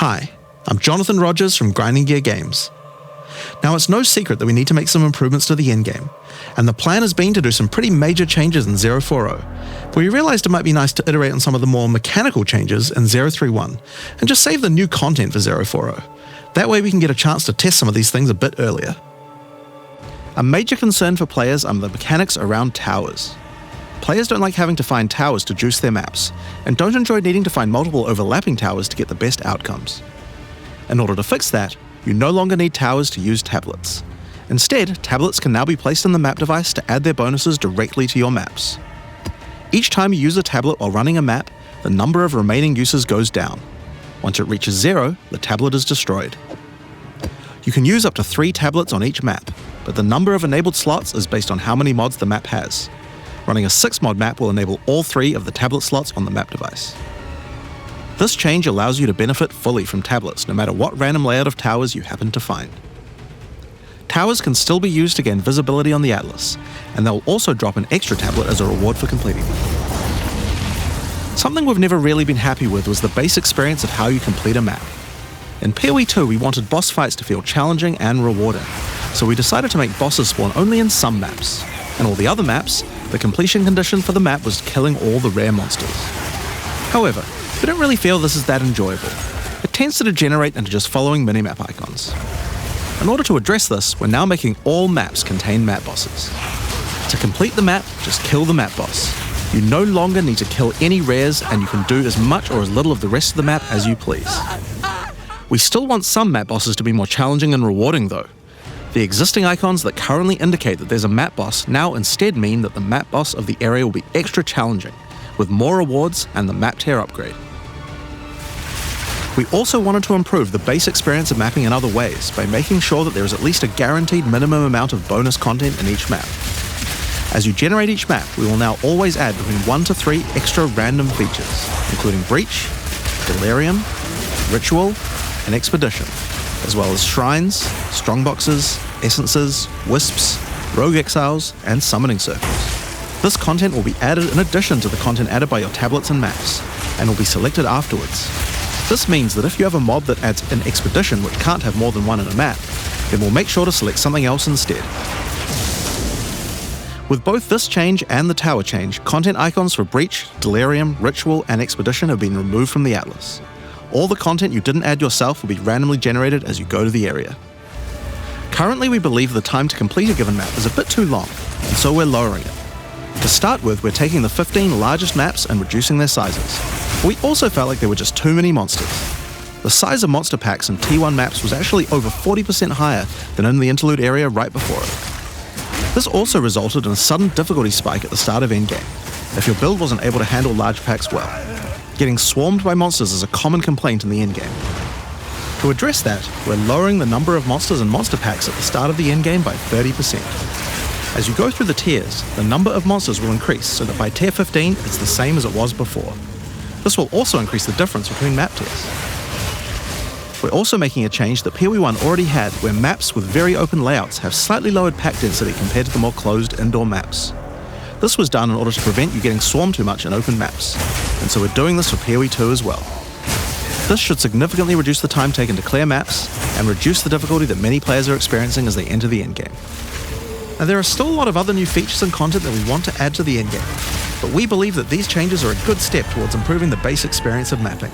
Hi, I'm Jonathan Rogers from Grinding Gear Games. Now, it's no secret that we need to make some improvements to the endgame, and the plan has been to do some pretty major changes in 040, but we realized it might be nice to iterate on some of the more mechanical changes in 031, and just save the new content for 040. That way we can get a chance to test some of these things a bit earlier. A major concern for players are the mechanics around towers. Players don't like having to find towers to juice their maps, and don't enjoy needing to find multiple overlapping towers to get the best outcomes. In order to fix that, you no longer need towers to use tablets. Instead, tablets can now be placed in the map device to add their bonuses directly to your maps. Each time you use a tablet while running a map, the number of remaining uses goes down. Once it reaches 0, the tablet is destroyed. You can use up to 3 tablets on each map, but the number of enabled slots is based on how many mods the map has. Running a 6-mod map will enable all 3 of the tablet slots on the map device. This change allows you to benefit fully from tablets no matter what random layout of towers you happen to find. Towers can still be used to gain visibility on the atlas, and they'll also drop an extra tablet as a reward for completing them. Something we've never really been happy with was the base experience of how you complete a map. In PoE 2, we wanted boss fights to feel challenging and rewarding, so we decided to make bosses spawn only in some maps. In all the other maps, the completion condition for the map was killing all the rare monsters. However, we don't really feel this is that enjoyable. It tends to degenerate into just following minimap icons. In order to address this, we're now making all maps contain map bosses. To complete the map, just kill the map boss. You no longer need to kill any rares, and you can do as much or as little of the rest of the map as you please. We still want some map bosses to be more challenging and rewarding though. The existing icons that currently indicate that there's a map boss now instead mean that the map boss of the area will be extra challenging, with more rewards and the map tier upgrade. We also wanted to improve the base experience of mapping in other ways by making sure that there is at least a guaranteed minimum amount of bonus content in each map. As you generate each map, we will now always add between 1 to 3 extra random features, including Breach, Delirium, Ritual, and Expedition, as well as Shrines, Strongboxes, Essences, Wisps, Rogue Exiles, and Summoning Circles. This content will be added in addition to the content added by your tablets and maps, and will be selected afterwards. This means that if you have a mob that adds an Expedition which can't have more than one in a map, then we'll make sure to select something else instead. With both this change and the tower change, content icons for Breach, Delirium, Ritual, and Expedition have been removed from the atlas. All the content you didn't add yourself will be randomly generated as you go to the area. Currently, we believe the time to complete a given map is a bit too long, and so we're lowering it. To start with, we're taking the 15 largest maps and reducing their sizes. We also felt like there were just too many monsters. The size of monster packs in T1 maps was actually over 40% higher than in the interlude area right before it. This also resulted in a sudden difficulty spike at the start of endgame, if your build wasn't able to handle large packs well. Getting swarmed by monsters is a common complaint in the endgame. To address that, we're lowering the number of monsters and monster packs at the start of the endgame by 30%. As you go through the tiers, the number of monsters will increase so that by tier 15 it's the same as it was before. This will also increase the difference between map tiers. We're also making a change that PoE 1 already had, where maps with very open layouts have slightly lowered pack density compared to the more closed indoor maps. This was done in order to prevent you getting swarmed too much in open maps, and so we're doing this for PoE 2 as well. This should significantly reduce the time taken to clear maps, and reduce the difficulty that many players are experiencing as they enter the endgame. Now, there are still a lot of other new features and content that we want to add to the endgame, but we believe that these changes are a good step towards improving the base experience of mapping.